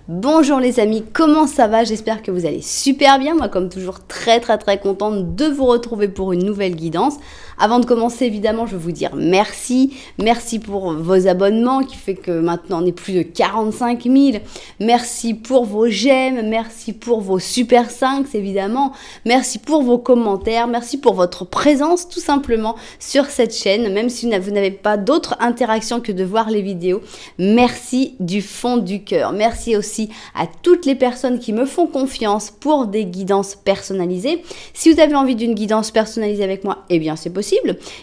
Bonjour les amis, comment ça va? J'espère que vous allez super bien. Moi, comme toujours, très contente de vous retrouver pour une nouvelle guidance. Avant de commencer, évidemment, je veux vous dire merci. Merci pour vos abonnements qui fait que maintenant on est plus de 45 000. Merci pour vos j'aime, merci pour vos super 5 évidemment. Merci pour vos commentaires, merci pour votre présence tout simplement sur cette chaîne. Même si vous n'avez pas d'autre interaction que de voir les vidéos. Merci du fond du cœur. Merci aussi à toutes les personnes qui me font confiance pour des guidances personnalisées. Si vous avez envie d'une guidance personnalisée avec moi, eh bien c'est possible.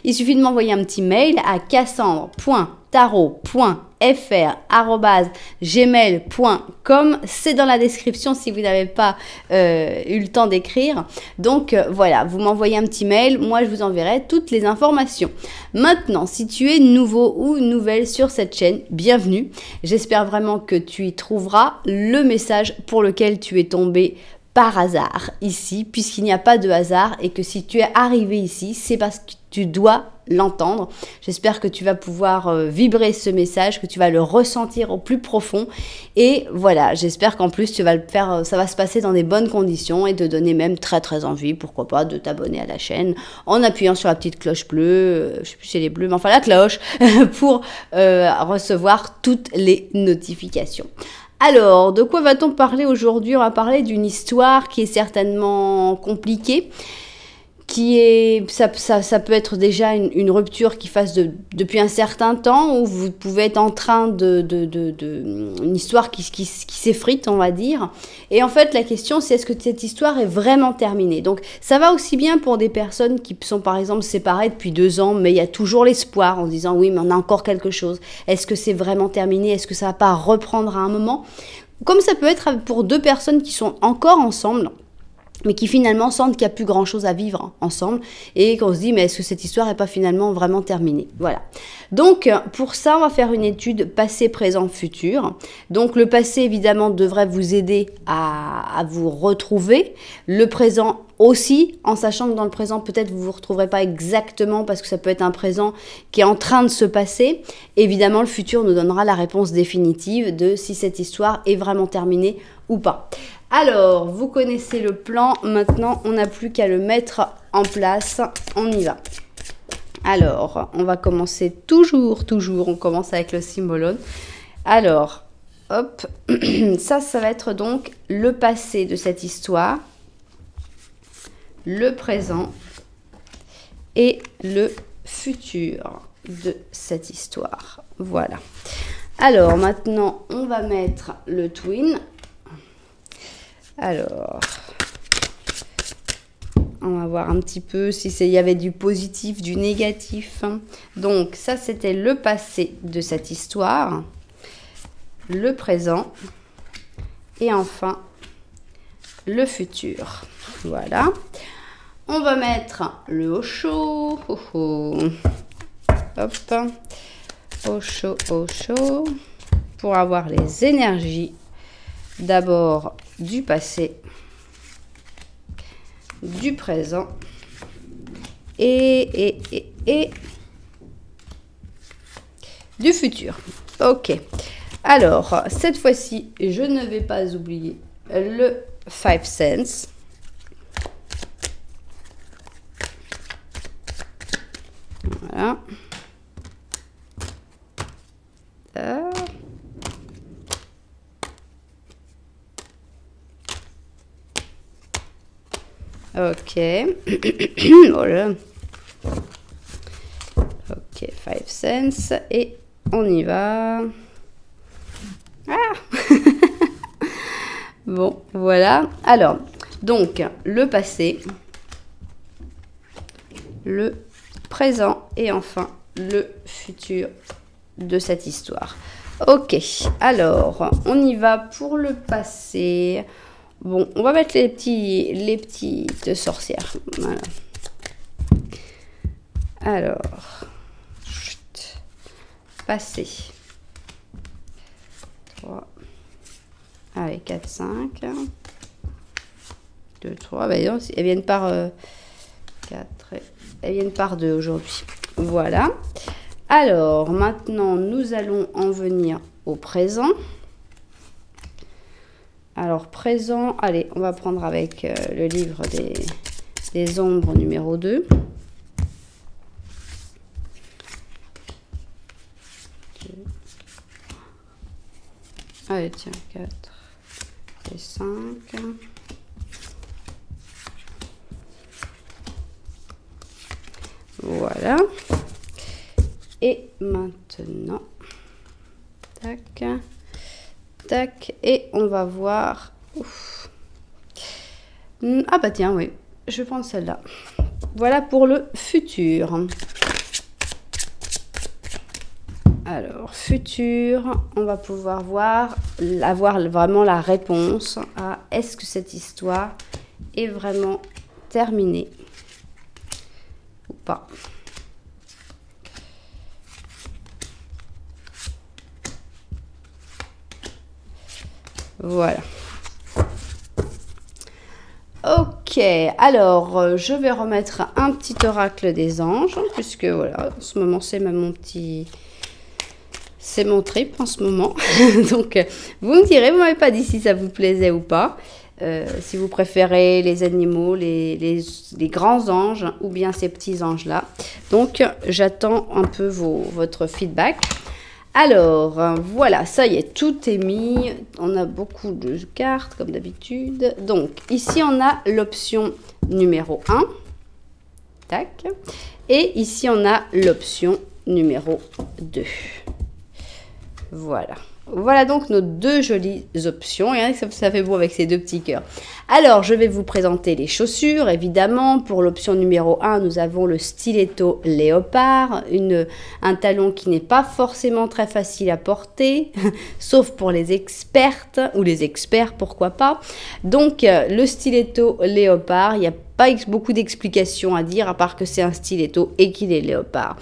Il suffit de m'envoyer un petit mail à cassandre.tarot.fr@gmail.com. C'est dans la description si vous n'avez pas eu le temps d'écrire. Donc voilà, vous m'envoyez un petit mail, moi je vous enverrai toutes les informations. Maintenant, si tu es nouveau ou nouvelle sur cette chaîne, bienvenue. J'espère vraiment que tu y trouveras le message pour lequel tu es tombé par hasard ici, puisqu'il n'y a pas de hasard et que si tu es arrivé ici, c'est parce que tu dois l'entendre. J'espère que tu vas pouvoir vibrer ce message, que tu vas le ressentir au plus profond. Et voilà, j'espère qu'en plus tu vas le faire, ça va se passer dans des bonnes conditions et te donner même très envie, pourquoi pas, de t'abonner à la chaîne en appuyant sur la petite cloche bleue, je sais plus si elle est bleue, mais enfin la cloche, pour recevoir toutes les notifications. Alors, de quoi va-t-on parler aujourd'hui? On va parler d'une histoire qui est certainement compliquée, ça peut être déjà une rupture qui fasse depuis un certain temps, où vous pouvez être en train une histoire qui s'effrite, on va dire. Et en fait, la question, c'est est-ce que cette histoire est vraiment terminée? Donc, ça va aussi bien pour des personnes qui sont, par exemple, séparées depuis 2 ans, mais il y a toujours l'espoir en se disant, oui, mais on a encore quelque chose. Est-ce que c'est vraiment terminé? Est-ce que ça va pas reprendre à un moment? Comme ça peut être pour 2 personnes qui sont encore ensemble, mais qui finalement sentent qu'il n'y a plus grand chose à vivre ensemble et qu'on se dit mais est-ce que cette histoire n'est pas finalement vraiment terminée? Voilà. Donc pour ça on va faire une étude passé, présent, futur. Donc le passé évidemment devrait vous aider à vous retrouver. Le présent aussi, en sachant que dans le présent peut-être vous ne vous retrouverez pas exactement parce que ça peut être un présent qui est en train de se passer. Évidemment le futur nous donnera la réponse définitive de si cette histoire est vraiment terminée ou pas. Alors, vous connaissez le plan, maintenant on n'a plus qu'à le mettre en place, on y va. Alors, on va commencer toujours, on commence avec le symbolone. Alors, hop, ça va être donc le passé de cette histoire, le présent et le futur de cette histoire. Voilà. Alors, maintenant, on va mettre le twin. Alors, on va voir un petit peu si il y avait du positif, du négatif. Donc, ça, c'était le passé de cette histoire, le présent et enfin, le futur. Voilà. On va mettre le Osho. Hop. Osho. Pour avoir les énergies. D'abord du passé, du présent et du futur. Ok. Alors, cette fois-ci, je ne vais pas oublier le 5 cents. Voilà. Ok. Voilà. Ok, 5 cents. Et on y va. Ah Bon, voilà. Alors, donc, le passé, le présent et enfin le futur de cette histoire. Ok, alors, on y va pour le passé. Bon, on va mettre les petites sorcières. Voilà. Alors, passé. 3. Allez, 4, 5. 2, 3. Bah, non, elles viennent par 4. Elles viennent par 2 aujourd'hui. Voilà. Alors, maintenant, nous allons en venir au présent. Alors, présent, allez, on va prendre avec le livre des ombres numéro 2. Allez, tiens, 4 et 5. Voilà. Et maintenant, tac, tac, et on va voir. Ouf. Ah bah tiens, oui, je prends celle-là. Voilà pour le futur. Alors, futur, on va pouvoir avoir vraiment la réponse à est-ce que cette histoire est vraiment terminée ou pas. Voilà. Ok, alors je vais remettre un petit oracle des anges, puisque voilà, en ce moment c'est mon petit... C'est mon trip en ce moment. Donc, vous me direz, vous m'avez pas dit si ça vous plaisait ou pas. Si vous préférez les animaux, les grands anges ou bien ces petits anges-là. Donc, j'attends un peu votre feedback. Alors, voilà, ça y est, tout est mis. On a beaucoup de cartes, comme d'habitude. Donc, ici, on a l'option numéro 1. Tac. Et ici, on a l'option numéro 2. Voilà. Voilà donc nos deux jolies options. Regardez que ça fait beau avec ces deux petits cœurs. Alors, je vais vous présenter les chaussures, évidemment. Pour l'option numéro 1, nous avons le stiletto léopard, un talon qui n'est pas forcément très facile à porter, sauf pour les expertes ou les experts, pourquoi pas. Donc, le stiletto léopard, il n'y a pas beaucoup d'explications à dire, à part que c'est un stiletto et qu'il est léopard.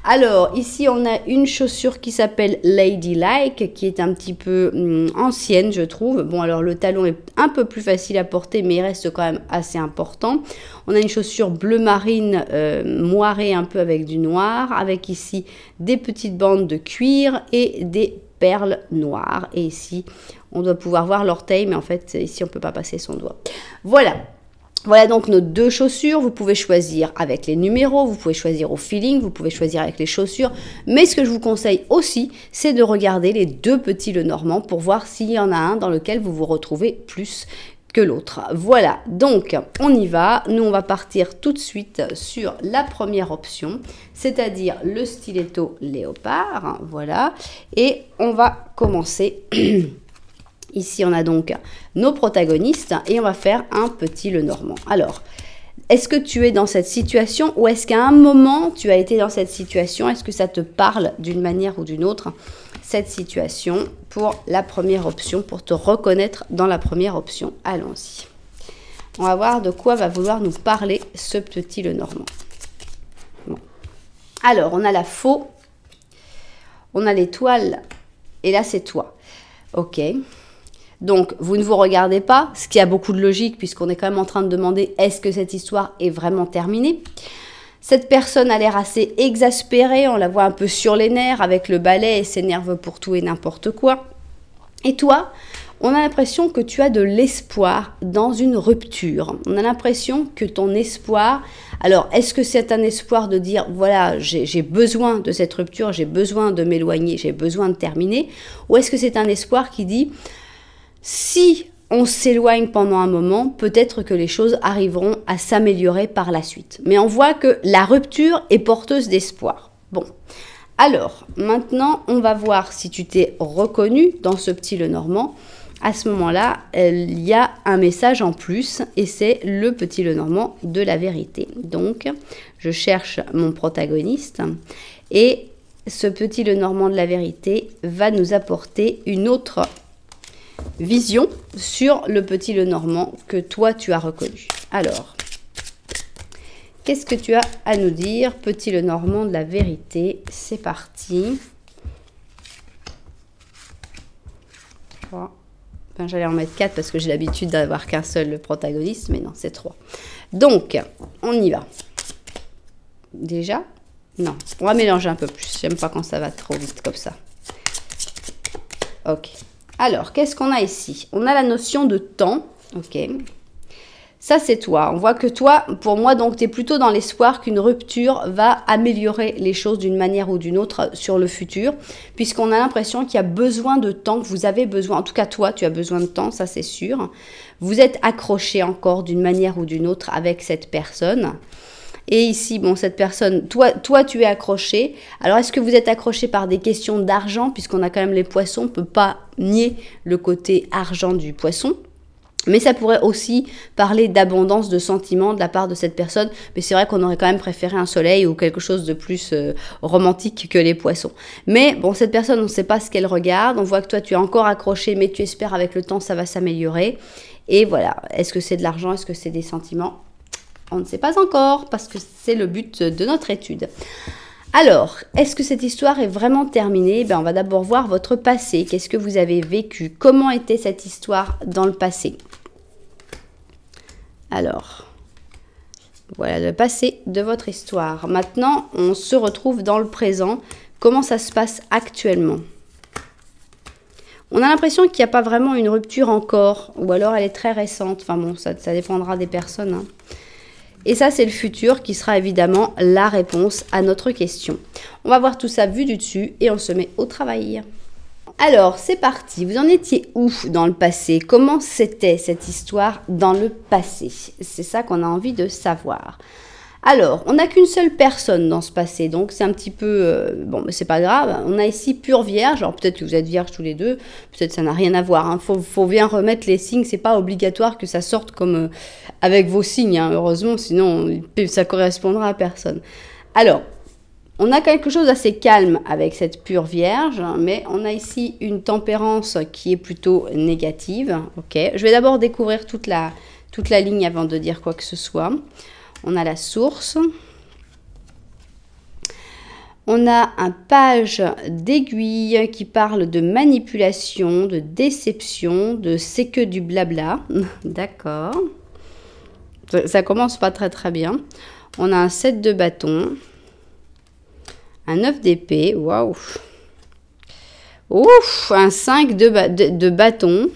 Alors, ici, on a une chaussure qui s'appelle Ladylike, qui est un petit peu ancienne, je trouve. Bon, alors, le talon est un peu plus facile à porter, mais il reste quand même assez important. On a une chaussure bleu marine, moirée un peu avec du noir, avec ici des petites bandes de cuir et des perles noires. Et ici, on doit pouvoir voir l'orteil, mais en fait, ici, on ne peut pas passer son doigt. Voilà. Voilà donc nos deux chaussures. Vous pouvez choisir avec les numéros, vous pouvez choisir au feeling, vous pouvez choisir avec les chaussures. Mais ce que je vous conseille aussi, c'est de regarder les deux petits Lenormand pour voir s'il y en a un dans lequel vous vous retrouvez plus que l'autre. Voilà, donc on y va. Nous, on va partir tout de suite sur la première option, c'est-à-dire le stiletto léopard. Voilà, et on va commencer. Ici, on a donc nos protagonistes et on va faire un petit Lenormand. Alors, est-ce que tu es dans cette situation ou est-ce qu'à un moment, tu as été dans cette situation? Est-ce que ça te parle d'une manière ou d'une autre, cette situation, pour la première option, pour te reconnaître dans la première option? Allons-y. On va voir de quoi va vouloir nous parler ce petit Lenormand. Bon. Alors, on a la faux, on a l'étoile et là, c'est toi. Ok. Donc, vous ne vous regardez pas, ce qui a beaucoup de logique puisqu'on est quand même en train de demander est-ce que cette histoire est vraiment terminée. Cette personne a l'air assez exaspérée, on la voit un peu sur les nerfs avec le balai et s'énerve pour tout et n'importe quoi. Et toi, on a l'impression que tu as de l'espoir dans une rupture. On a l'impression que ton espoir... Alors, est-ce que c'est un espoir de dire, voilà, j'ai besoin de cette rupture, j'ai besoin de m'éloigner, j'ai besoin de terminer? Ou est-ce que c'est un espoir qui dit... Si on s'éloigne pendant un moment, peut-être que les choses arriveront à s'améliorer par la suite. Mais on voit que la rupture est porteuse d'espoir. Bon, alors, maintenant, on va voir si tu t'es reconnu dans ce petit Lenormand. À ce moment-là, il y a un message en plus et c'est le petit Lenormand de la vérité. Donc, je cherche mon protagoniste et ce petit Lenormand de la vérité va nous apporter une autre vision sur le petit Lenormand que toi tu as reconnu. Alors, qu'est-ce que tu as à nous dire, petit Lenormand de la vérité? C'est parti. 3. Enfin, j'allais en mettre 4 parce que j'ai l'habitude d'avoir qu'un seul protagoniste, mais non, c'est 3. Donc, on y va. Déjà? Non, on va mélanger un peu plus. J'aime pas quand ça va trop vite comme ça. Ok. Alors, qu'est-ce qu'on a ici? On a la notion de temps. Ok. Ça, c'est toi. On voit que toi, pour moi, donc, tu es plutôt dans l'espoir qu'une rupture va améliorer les choses d'une manière ou d'une autre sur le futur, puisqu'on a l'impression qu'il y a besoin de temps, que vous avez besoin, en tout cas toi, tu as besoin de temps, ça c'est sûr. Vous êtes accroché encore d'une manière ou d'une autre avec cette personne. Et ici, bon, cette personne, toi, tu es accroché. Alors, est-ce que vous êtes accroché par des questions d'argent, puisqu'on a quand même les poissons, on ne peut pas nier le côté argent du poisson. Mais ça pourrait aussi parler d'abondance de sentiments de la part de cette personne. Mais c'est vrai qu'on aurait quand même préféré un soleil ou quelque chose de plus romantique que les poissons. Mais bon, cette personne, on ne sait pas ce qu'elle regarde. On voit que toi, tu es encore accroché, mais tu espères avec le temps, ça va s'améliorer. Et voilà, est-ce que c'est de l'argent? Est-ce que c'est des sentiments? On ne sait pas encore, parce que c'est le but de notre étude. Alors, est-ce que cette histoire est vraiment terminée? On va d'abord voir votre passé. Qu'est-ce que vous avez vécu? Comment était cette histoire dans le passé? Alors, voilà le passé de votre histoire. Maintenant, on se retrouve dans le présent. Comment ça se passe actuellement? On a l'impression qu'il n'y a pas vraiment une rupture encore, ou alors elle est très récente. Enfin bon, ça dépendra des personnes, hein. Et ça, c'est le futur qui sera évidemment la réponse à notre question. On va voir tout ça vu du dessus et on se met au travail. Alors, c'est parti. Vous en étiez où dans le passé? Comment c'était cette histoire dans le passé? C'est ça qu'on a envie de savoir. Alors, on n'a qu'une seule personne dans ce passé, donc c'est un petit peu... bon, mais c'est pas grave. On a ici pure vierge. Alors, peut-être que vous êtes vierges tous les deux. Peut-être que ça n'a rien à voir, hein. Faut bien remettre les signes. C'est pas obligatoire que ça sorte comme avec vos signes, hein, heureusement. Sinon, ça correspondra à personne. Alors, on a quelque chose d'assez calme avec cette pure vierge. Mais on a ici une tempérance qui est plutôt négative. Ok. Je vais d'abord découvrir toute la ligne avant de dire quoi que ce soit. On a la source. On a un page d'aiguille qui parle de manipulation, de déception, de c'est que du blabla. D'accord. Ça commence pas très très bien. On a un 7 de bâton. Un 9 d'épée. Waouh. Ouf, un 5 de bâton.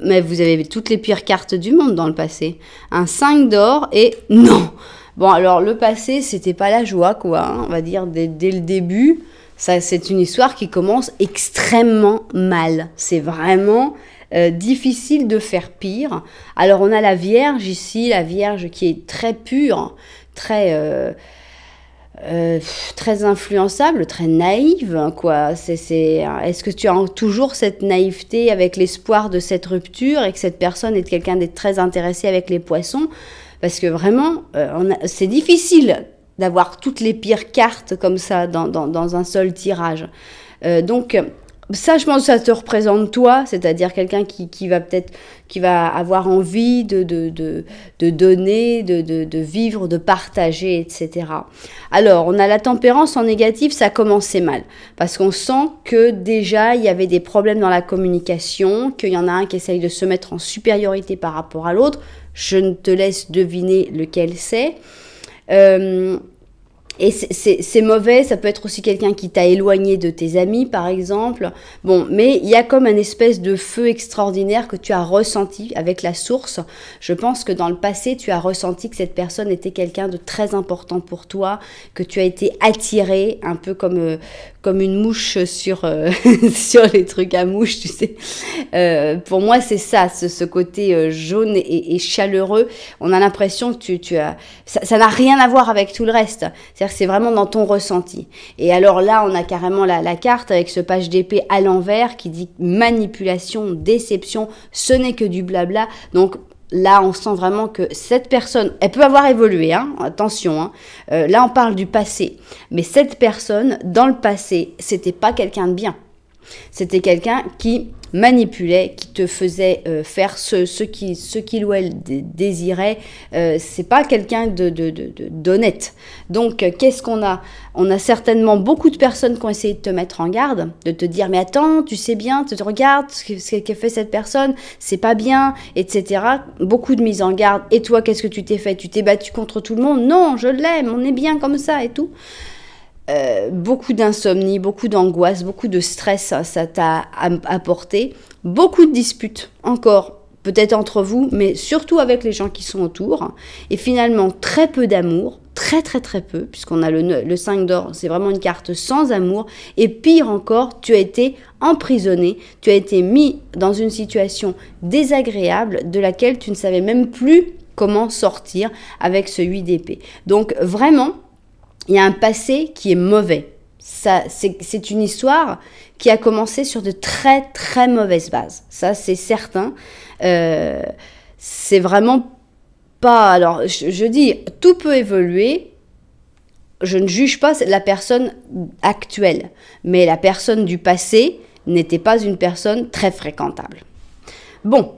Mais vous avez toutes les pires cartes du monde dans le passé. Un 5 d'or et non. Bon, alors le passé, c'était pas la joie, quoi. Hein, on va dire dès le début. Ça, c'est une histoire qui commence extrêmement mal. C'est vraiment difficile de faire pire. Alors, on a la Vierge ici, la Vierge qui est très pure, très influençable, très naïve, quoi. Est-ce que tu as toujours cette naïveté avec l'espoir de cette rupture et que cette personne est quelqu'un d'être très intéressé avec les poissons? Parce que vraiment, c'est difficile d'avoir toutes les pires cartes comme ça dans un seul tirage. Donc, ça, je pense que ça te représente toi, c'est-à-dire quelqu'un qui va avoir envie de donner, de vivre, de partager, etc. Alors, on a la tempérance en négatif, ça commençait mal, parce qu'on sent que déjà, il y avait des problèmes dans la communication, qu'il y en a un qui essaye de se mettre en supériorité par rapport à l'autre. Je ne te laisse deviner lequel c'est. Et c'est mauvais, ça peut être aussi quelqu'un qui t'a éloigné de tes amis, par exemple. Bon, mais il y a comme un espèce de feu extraordinaire que tu as ressenti avec la source. Je pense que dans le passé, tu as ressenti que cette personne était quelqu'un de très important pour toi, que tu as été attiré, un peu comme une mouche sur les trucs à mouche, tu sais. Pour moi, c'est ça, ce côté jaune et chaleureux. On a l'impression que tu as... Ça n'a rien à voir avec tout le reste. C'est-à-dire que c'est vraiment dans ton ressenti. Et alors là, on a carrément la carte avec ce page d'épée à l'envers qui dit manipulation, déception, ce n'est que du blabla. Donc là, on sent vraiment que cette personne, elle peut avoir évolué, hein, attention, hein. Là, on parle du passé. Mais cette personne, dans le passé, c'était pas quelqu'un de bien. C'était quelqu'un qui manipulait, qui te faisait faire ce qu'il ou elle désirait. C'est pas quelqu'un d'honnête. Donc, qu'est-ce qu'on a? On a certainement beaucoup de personnes qui ont essayé de te mettre en garde, de te dire, mais attends, tu sais bien, tu te regardes ce qu'a fait cette personne, c'est pas bien, etc. Beaucoup de mises en garde. Et toi, qu'est-ce que tu t'es fait? Tu t'es battu contre tout le monde? Non, je l'aime, on est bien comme ça et tout. beaucoup d'insomnie, beaucoup d'angoisse, beaucoup de stress, ça t'a apporté. Beaucoup de disputes, encore, peut-être entre vous, mais surtout avec les gens qui sont autour. Et finalement, très peu d'amour, très peu, puisqu'on a le 5 d'or, c'est vraiment une carte sans amour. Et pire encore, tu as été emprisonné, tu as été mis dans une situation désagréable de laquelle tu ne savais même plus comment sortir avec ce 8 d'épée. Donc vraiment, il y a un passé qui est mauvais. C'est une histoire qui a commencé sur de très mauvaises bases. Ça, c'est certain. C'est vraiment pas... Alors, je dis, tout peut évoluer. Je ne juge pas la personne actuelle. Mais la personne du passé n'était pas une personne très fréquentable. Bon.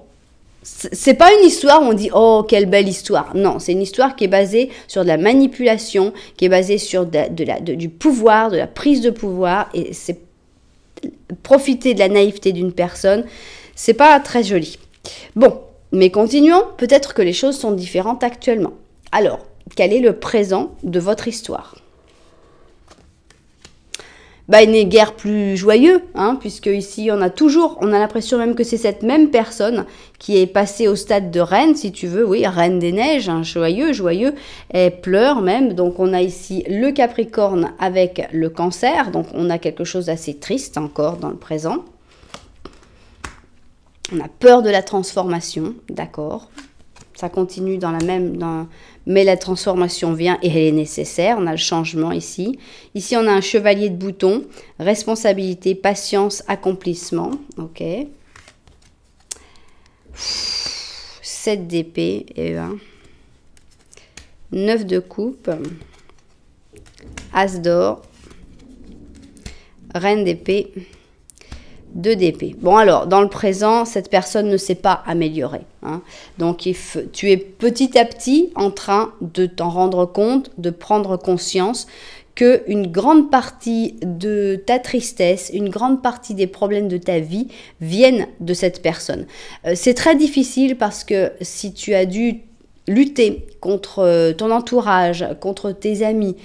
C'est pas une histoire où on dit « Oh, quelle belle histoire ». Non, c'est une histoire qui est basée sur de la manipulation, qui est basée sur du pouvoir, de la prise de pouvoir. Et c'est profiter de la naïveté d'une personne, c'est pas très joli. Bon, mais continuons. Peut-être que les choses sont différentes actuellement. Alors, quel est le présent de votre histoire ? Il n'est guère plus joyeux, hein, puisque ici on a l'impression même que c'est cette même personne qui est passée au stade de reine, si tu veux, oui, reine des neiges, hein, joyeux, elle pleure même, donc on a ici le Capricorne avec le Cancer, donc on a quelque chose d'assez triste encore dans le présent. On a peur de la transformation, d'accord. Ça continue dans la même... Mais la transformation vient et elle est nécessaire. On a le changement ici. Ici, on a un chevalier de bouton. Responsabilité, patience, accomplissement. Ok. 7 d'épée et 1. 9 de coupe. As d'or. Reine d'épée. 2 d'épée. Bon alors, dans le présent, cette personne ne s'est pas améliorée. Hein. Donc, tu es petit à petit en train de t'en rendre compte, de prendre conscience qu'une grande partie de ta tristesse, une grande partie des problèmes de ta vie viennent de cette personne. C'est très difficile parce que si tu as dû lutter contre ton entourage, contre tes amis,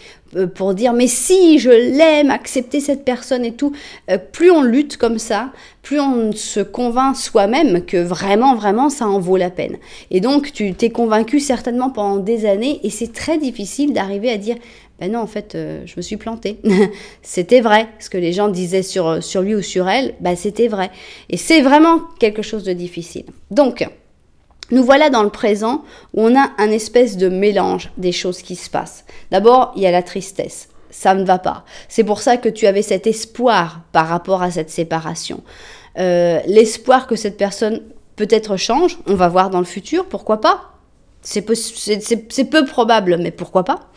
pour dire mais si je l'aime, accepter cette personne et tout, plus on lutte comme ça, plus on se convainc soi-même que vraiment ça en vaut la peine. Et donc tu t'es convaincu certainement pendant des années et c'est très difficile d'arriver à dire ben non en fait je me suis plantée. C'était vrai, ce que les gens disaient sur lui ou sur elle, ben c'était vrai. Et c'est vraiment quelque chose de difficile. Donc nous voilà dans le présent où on a un espèce de mélange des choses qui se passent. D'abord, il y a la tristesse. Ça ne va pas. C'est pour ça que tu avais cet espoir par rapport à cette séparation. L'espoir que cette personne peut-être change, on va voir dans le futur, pourquoi pas ? C'est peu probable, mais pourquoi pas ?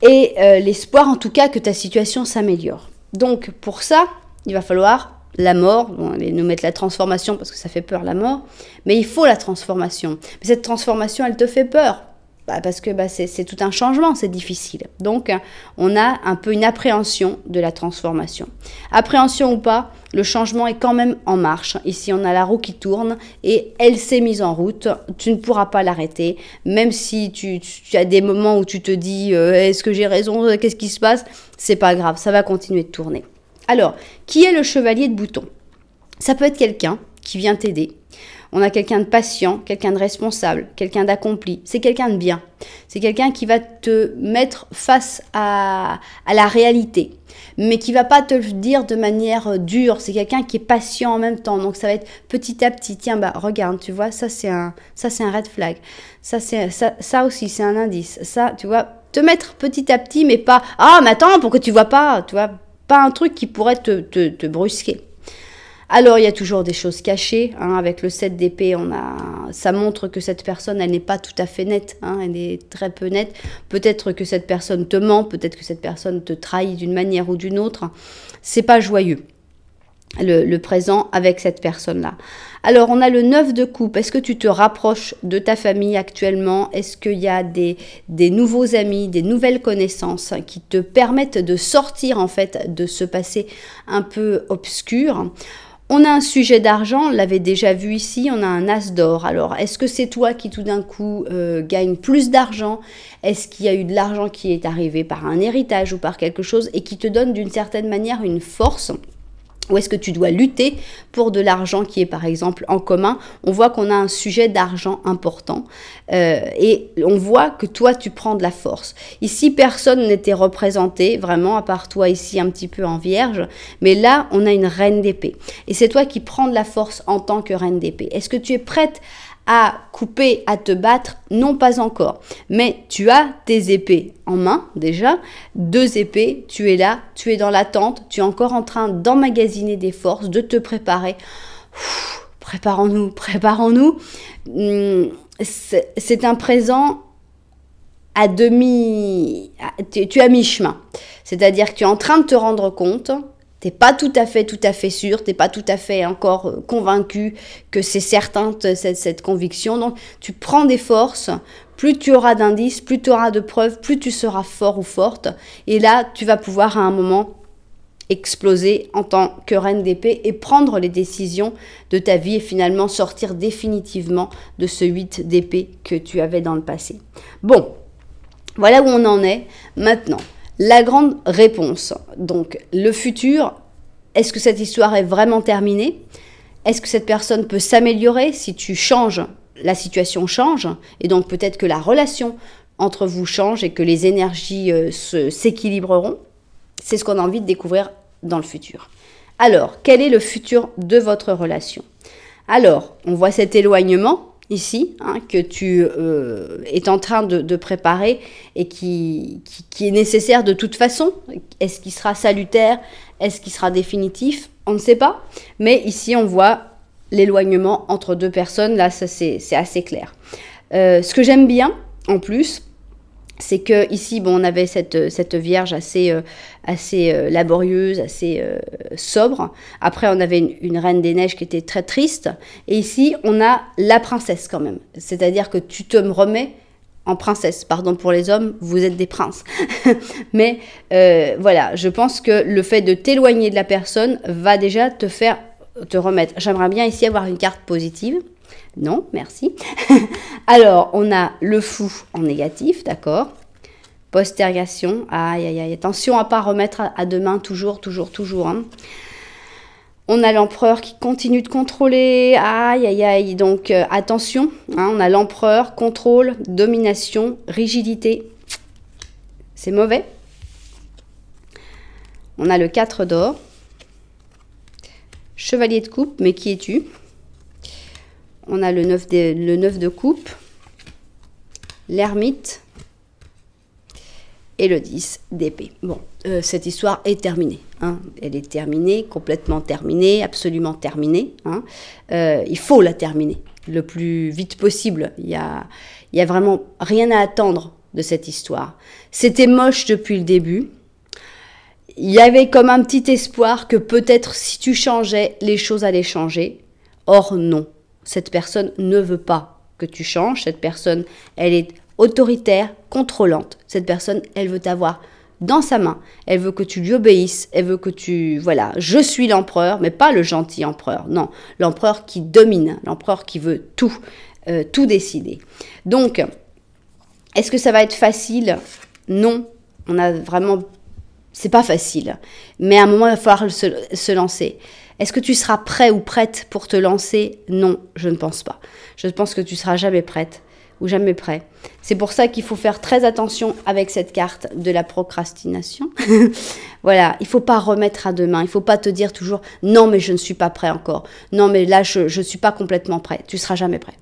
Et l'espoir en tout cas que ta situation s'améliore. Donc pour ça, il va falloir... la mort, on va nous mettre la transformation parce que ça fait peur la mort, mais il faut la transformation. Mais cette transformation, elle te fait peur parce que c'est tout un changement, c'est difficile. Donc, on a un peu une appréhension de la transformation. Appréhension ou pas, le changement est quand même en marche. Ici, on a la roue qui tourne et elle s'est mise en route. Tu ne pourras pas l'arrêter, même si tu as des moments où tu te dis est-ce que j'ai raison, qu'est-ce qui se passe ? C'est pas grave, ça va continuer de tourner. Alors, qui est le chevalier de bouton ? Ça peut être quelqu'un qui vient t'aider. On a quelqu'un de patient, quelqu'un de responsable, quelqu'un d'accompli. C'est quelqu'un de bien. C'est quelqu'un qui va te mettre face à la réalité, mais qui va pas te le dire de manière dure. C'est quelqu'un qui est patient en même temps. Donc, ça va être petit à petit. Tiens, regarde, tu vois, ça c'est un red flag. Ça aussi, c'est un indice. Ça, tu vois, te mettre petit à petit, mais pas « Ah, mais attends, pourquoi tu vois pas ?» Tu vois, pas un truc qui pourrait te brusquer. Alors, il y a toujours des choses cachées. Hein, avec le 7 d'épée, ça montre que cette personne, elle n'est pas tout à fait nette. Hein, elle est très peu nette. Peut-être que cette personne te ment. Peut-être que cette personne te trahit d'une manière ou d'une autre. C'est pas joyeux, le présent avec cette personne-là. Alors, on a le 9 de coupe. Est-ce que tu te rapproches de ta famille actuellement ? Est-ce qu'il y a des nouveaux amis, des nouvelles connaissances qui te permettent de sortir en fait de ce passé un peu obscur ? On a un sujet d'argent, on l'avait déjà vu ici, on a un as d'or. Alors, est-ce que c'est toi qui tout d'un coup gagne plus d'argent? Est-ce qu'il y a eu de l'argent qui est arrivé par un héritage ou par quelque chose et qui te donne d'une certaine manière une force? Ou est-ce que tu dois lutter pour de l'argent qui est par exemple en commun? On voit qu'on a un sujet d'argent important et on voit que toi tu prends de la force. Ici personne n'était représenté vraiment à part toi ici un petit peu en vierge, mais là on a une reine d'épée et c'est toi qui prends de la force en tant que reine d'épée. Est-ce que tu es prête à couper, à te battre? Non, pas encore. Mais tu as tes épées en main déjà, 2 épées, tu es là, tu es dans l'attente, tu es encore en train d'emmagasiner des forces, de te préparer. Préparons-nous, préparons-nous. C'est un présent à demi... Tu es à mi-chemin. C'est-à-dire que tu es en train de te rendre compte... T'es pas tout à fait sûr, t'es pas tout à fait encore convaincu que c'est certain cette conviction. Donc, tu prends des forces, plus tu auras d'indices, plus tu auras de preuves, plus tu seras fort ou forte. Et là, tu vas pouvoir à un moment exploser en tant que reine d'épée et prendre les décisions de ta vie et finalement sortir définitivement de ce 8 d'épée que tu avais dans le passé. Bon, voilà où on en est maintenant. La grande réponse, donc le futur, est-ce que cette histoire est vraiment terminée? Est-ce que cette personne peut s'améliorer? Si tu changes, la situation change et donc peut-être que la relation entre vous change et que les énergies s'équilibreront. C'est ce qu'on a envie de découvrir dans le futur. Alors, quel est le futur de votre relation? Alors, on voit cet éloignement ici, que tu es en train de préparer et qui est nécessaire de toute façon. Est-ce qu'il sera salutaire? Est-ce qu'il sera définitif? On ne sait pas. Mais ici, on voit l'éloignement entre 2 personnes. Là, ça c'est assez clair. Ce que j'aime bien, en plus, c'est que ici, bon, on avait cette vierge assez laborieuse, assez sobre. Après, on avait une reine des neiges qui était très triste. Et ici, on a la princesse quand même. C'est-à-dire que tu te remets en princesse. Pardon pour les hommes, vous êtes des princes. Mais voilà, je pense que le fait de t'éloigner de la personne va déjà te faire te remettre. J'aimerais bien ici avoir une carte positive. Non, merci. Alors, on a le fou en négatif, d'accord. Postergation, aïe, aïe, aïe. Attention à ne pas remettre à demain, toujours. Hein. On a l'empereur qui continue de contrôler, aïe, aïe, aïe. Donc, attention, hein, on a l'empereur, contrôle, domination, rigidité. C'est mauvais. On a le 4 d'or. Chevalier de coupe, mais qui es-tu? On a le 9 de coupe, l'ermite et le 10 d'épée. Bon, cette histoire est terminée. Hein. Elle est terminée, complètement terminée, absolument terminée. Hein. Il faut la terminer le plus vite possible. Il y a vraiment rien à attendre de cette histoire. C'était moche depuis le début. Il y avait comme un petit espoir que peut-être si tu changeais, les choses allaient changer. Or non. Cette personne ne veut pas que tu changes. Cette personne, elle est autoritaire, contrôlante. Cette personne, elle veut t'avoir dans sa main. Elle veut que tu lui obéisses. Elle veut que tu... Voilà, je suis l'empereur, mais pas le gentil empereur. Non, l'empereur qui domine, l'empereur qui veut tout décider. Donc, est-ce que ça va être facile? Non, on a vraiment... C'est pas facile. Mais à un moment, il va falloir se lancer. Est-ce que tu seras prêt ou prête pour te lancer? Non, je ne pense pas. Je pense que tu seras jamais prête ou jamais prêt. C'est pour ça qu'il faut faire très attention avec cette carte de la procrastination. Voilà, il ne faut pas remettre à demain. Il ne faut pas te dire toujours « Non, mais je ne suis pas prêt encore. Non, mais là, je ne suis pas complètement prêt. » Tu ne seras jamais prêt.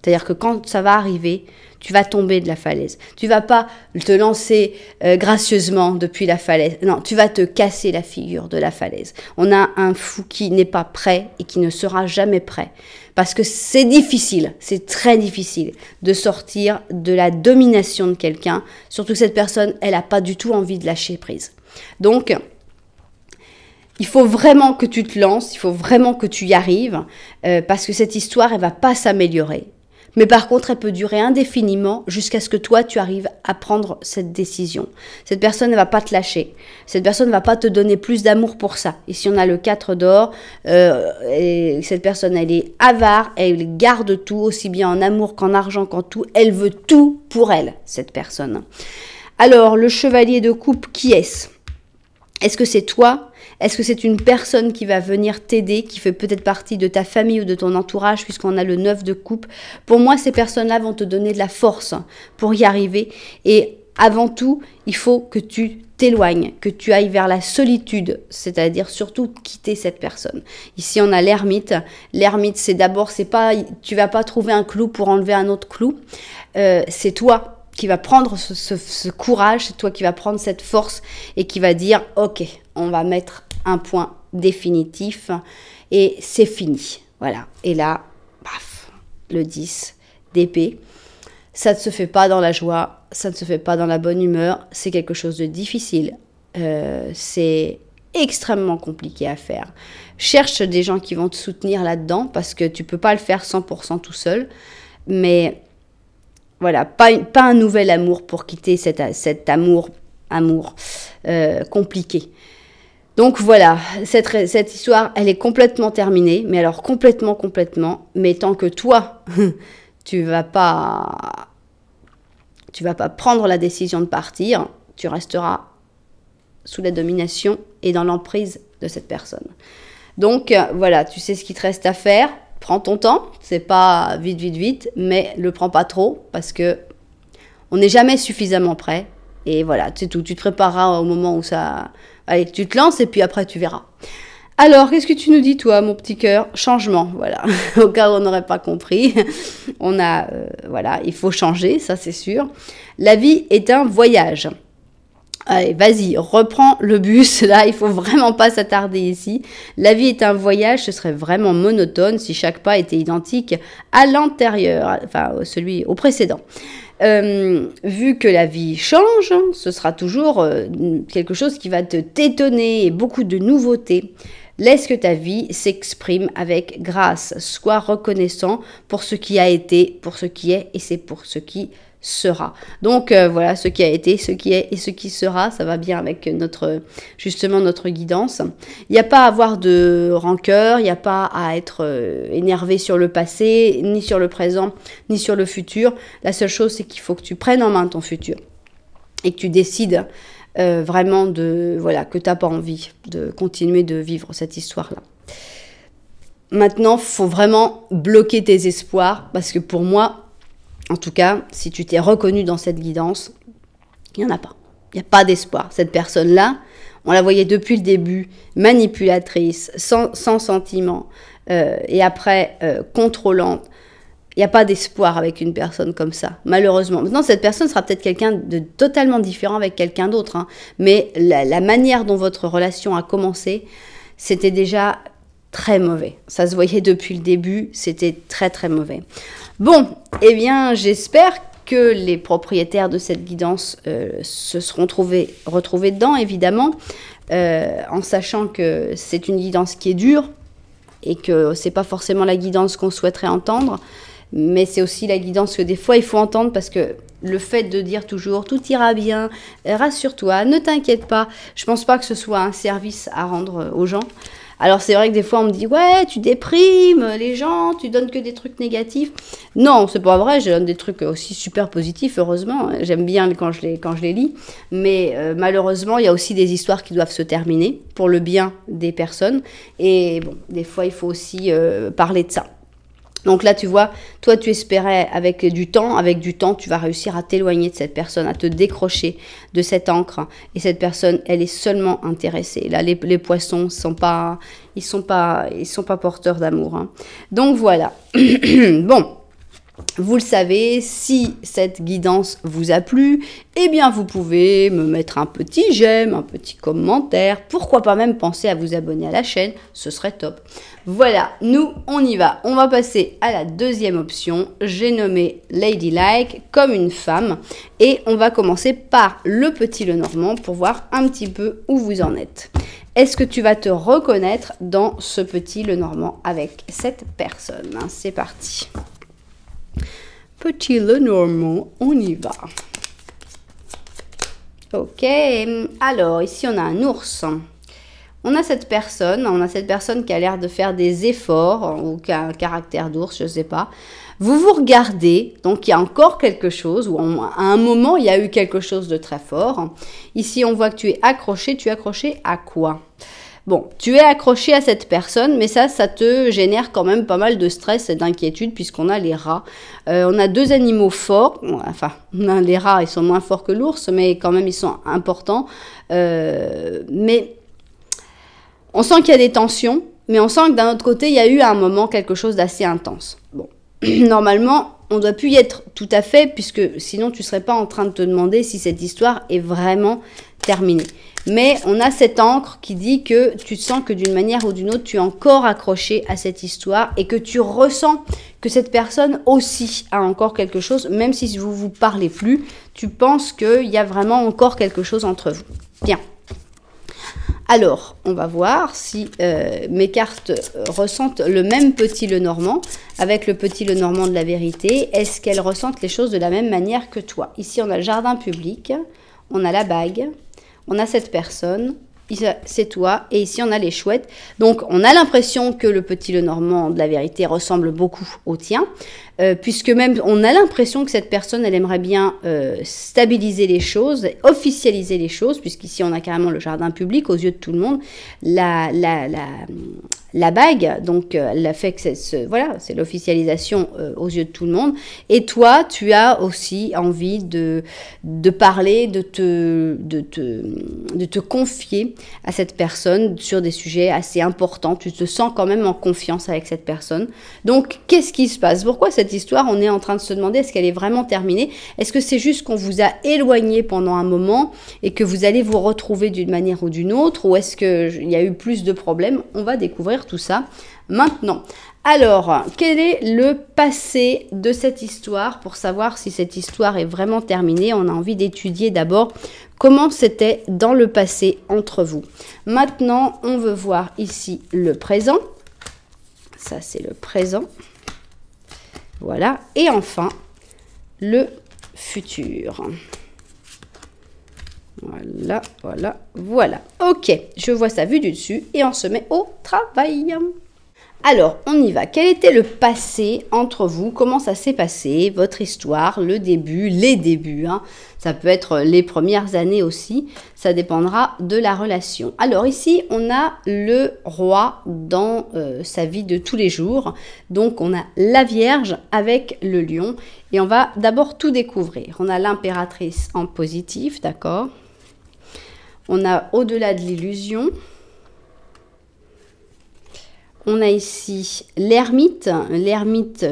C'est-à-dire que quand ça va arriver, tu vas tomber de la falaise. Tu vas pas te lancer gracieusement depuis la falaise. Non, tu vas te casser la figure de la falaise. On a un fou qui n'est pas prêt et qui ne sera jamais prêt. Parce que c'est difficile, c'est très difficile de sortir de la domination de quelqu'un. Surtout que cette personne, elle n'a pas du tout envie de lâcher prise. Donc, il faut vraiment que tu te lances, il faut vraiment que tu y arrives. Parce que cette histoire, elle ne va pas s'améliorer. Mais par contre, elle peut durer indéfiniment jusqu'à ce que toi, tu arrives à prendre cette décision. Cette personne ne va pas te lâcher. Cette personne ne va pas te donner plus d'amour pour ça. Ici, on a le 4 d'or. Et cette personne, elle est avare. Elle garde tout, aussi bien en amour qu'en argent, qu'en tout. Elle veut tout pour elle, cette personne. Alors, le chevalier de coupe, qui est-ce? Est-ce que c'est toi? Est-ce que c'est une personne qui va venir t'aider, qui fait peut-être partie de ta famille ou de ton entourage, puisqu'on a le 9 de coupe? Pour moi, ces personnes-là vont te donner de la force pour y arriver. Et avant tout, il faut que tu t'éloignes, que tu ailles vers la solitude, c'est-à-dire surtout quitter cette personne. Ici, on a l'ermite. L'ermite, c'est d'abord, tu vas pas trouver un clou pour enlever un autre clou. C'est toi qui va prendre ce courage, c'est toi qui va prendre cette force et qui va dire « Ok, on va mettre un point définitif et c'est fini. » Voilà. Et là, paf, le 10 d'épée. Ça ne se fait pas dans la joie, ça ne se fait pas dans la bonne humeur, c'est quelque chose de difficile. C'est extrêmement compliqué à faire. Cherche des gens qui vont te soutenir là-dedans parce que tu ne peux pas le faire 100% tout seul, mais... Voilà, pas un nouvel amour pour quitter cet amour compliqué. Donc voilà, cette histoire, elle est complètement terminée, mais alors complètement, mais tant que toi, tu vas pas prendre la décision de partir, tu resteras sous la domination et dans l'emprise de cette personne. Donc voilà, tu sais ce qu'il te reste à faire. Prends ton temps, c'est pas vite, mais le prends pas trop parce que on n'est jamais suffisamment prêt. Et voilà, c'est tout. Tu te prépareras au moment où ça... Allez, tu te lances et puis après tu verras. Alors, qu'est-ce que tu nous dis, toi, mon petit cœur? Changement, voilà. Au cas où on n'aurait pas compris. On a, voilà, il faut changer, ça c'est sûr. La vie est un voyage. Allez, vas-y, reprends le bus. Là, il faut vraiment pas s'attarder ici. La vie est un voyage, ce serait vraiment monotone si chaque pas était identique à l'antérieur, enfin celui au précédent. Vu que la vie change, ce sera toujours quelque chose qui va te t'étonner et beaucoup de nouveautés. Laisse que ta vie s'exprime avec grâce. Sois reconnaissant pour ce qui a été, pour ce qui est, et c'est pour ce qui sera. Donc voilà, ce qui a été, ce qui est et ce qui sera, ça va bien avec justement notre guidance. Il n'y a pas à avoir de rancœur, il n'y a pas à être énervé sur le passé, ni sur le présent, ni sur le futur. La seule chose, c'est qu'il faut que tu prennes en main ton futur et que tu décides vraiment que tu n'as pas envie de continuer de vivre cette histoire-là. Maintenant, il faut vraiment bloquer tes espoirs parce que pour moi, en tout cas, si tu t'es reconnu dans cette guidance, il n'y en a pas. Il n'y a pas d'espoir. Cette personne-là, on la voyait depuis le début, manipulatrice, sans sentiment, et après contrôlante. Il n'y a pas d'espoir avec une personne comme ça, malheureusement. Maintenant, cette personne sera peut-être quelqu'un de totalement différent avec quelqu'un d'autre, hein, mais la manière dont votre relation a commencé, c'était déjà très mauvais. Ça se voyait depuis le début, c'était très mauvais. Bon, eh bien, j'espère que les propriétaires de cette guidance se seront retrouvés dedans, évidemment, en sachant que c'est une guidance qui est dure et que c'est pas forcément la guidance qu'on souhaiterait entendre, mais c'est aussi la guidance que des fois il faut entendre parce que le fait de dire toujours tout ira bien, rassure-toi, ne t'inquiète pas, je pense pas que ce soit un service à rendre aux gens. Alors c'est vrai que des fois on me dit ouais tu déprimes les gens, tu donnes que des trucs négatifs. Non, c'est pas vrai, je donne des trucs aussi super positifs, heureusement. J'aime bien quand je les lis, mais malheureusement il y a aussi des histoires qui doivent se terminer pour le bien des personnes. Et bon, des fois il faut aussi parler de ça. Donc là, tu vois, toi, tu espérais avec du temps, tu vas réussir à t'éloigner de cette personne, à te décrocher de cette encre. Et cette personne, elle est seulement intéressée. Là, les poissons, ils sont pas porteurs d'amour, hein. Donc voilà. Bon. Vous le savez, si cette guidance vous a plu, eh bien vous pouvez me mettre un petit j'aime, un petit commentaire, pourquoi pas même penser à vous abonner à la chaîne, ce serait top. Voilà, nous on y va, on va passer à la deuxième option, j'ai nommé Ladylike comme une femme et on va commencer par le petit Lenormand pour voir un petit peu où vous en êtes. Est-ce que tu vas te reconnaître dans ce petit Lenormand avec cette personne? C'est parti. Petit Lenormand, on y va. Ok, alors ici on a un ours. On a cette personne qui a l'air de faire des efforts, ou qui a un caractère d'ours, je ne sais pas. Vous vous regardez, donc il y a encore quelque chose, ou à un moment il y a eu quelque chose de très fort. Ici on voit que tu es accroché à quoi? Bon, tu es accroché à cette personne, mais ça te génère quand même pas mal de stress et d'inquiétude puisqu'on a les rats. On a deux animaux forts, enfin, les rats, ils sont moins forts que l'ours, mais quand même, ils sont importants. Mais on sent qu'il y a des tensions, mais on sent que d'un autre côté, il y a eu à un moment quelque chose d'assez intense. Bon, normalement, on ne doit plus y être tout à fait, puisque sinon, tu ne serais pas en train de te demander si cette histoire est vraiment terminée. Mais on a cette encre qui dit que tu sens que d'une manière ou d'une autre, tu es encore accroché à cette histoire et que tu ressens que cette personne aussi a encore quelque chose, même si vous ne vous parlez plus, tu penses qu'il y a vraiment encore quelque chose entre vous. Bien. Alors, on va voir si mes cartes ressentent le même petit Lenormand avec le petit Lenormand de la vérité. Est-ce qu'elles ressentent les choses de la même manière que toi? Ici, on a le jardin public, on a la bague. On a cette personne, c'est toi, et ici on a les chouettes. Donc on a l'impression que le petit Lenormand de la vérité ressemble beaucoup au tien, puisque même on a l'impression que cette personne, elle aimerait bien stabiliser les choses, officialiser les choses, puisqu'ici on a carrément le jardin public aux yeux de tout le monde, la bague, donc elle a fait que voilà, c'est l'officialisation aux yeux de tout le monde. Et toi, tu as aussi envie de parler, de te confier à cette personne sur des sujets assez importants. Tu te sens quand même en confiance avec cette personne. Donc, qu'est-ce qui se passe? Pourquoi cette histoire, on est en train de se demander, est-ce qu'elle est vraiment terminée? Est-ce que c'est juste qu'on vous a éloigné pendant un moment et que vous allez vous retrouver d'une manière ou d'une autre? Ou est-ce qu'il y a eu plus de problèmes? On va découvrir tout ça maintenant. Alors, quel est le passé de cette histoire? Pour savoir si cette histoire est vraiment terminée, on a envie d'étudier d'abord comment c'était dans le passé entre vous. Maintenant, on veut voir ici le présent. Ça, c'est le présent. Voilà. Et enfin, le futur. Voilà, voilà, voilà. Ok, je vois ça vu du dessus et on se met au travail. Alors, on y va. Quel était le passé entre vous? Comment ça s'est passé? Votre histoire, le début, les débuts. Hein. Ça peut être les premières années aussi. Ça dépendra de la relation. Alors ici, on a le roi dans sa vie de tous les jours. Donc, on a la Vierge avec le lion. Et on va d'abord tout découvrir. On a l'impératrice en positif, d'accord? On a au-delà de l'illusion. On a ici l'ermite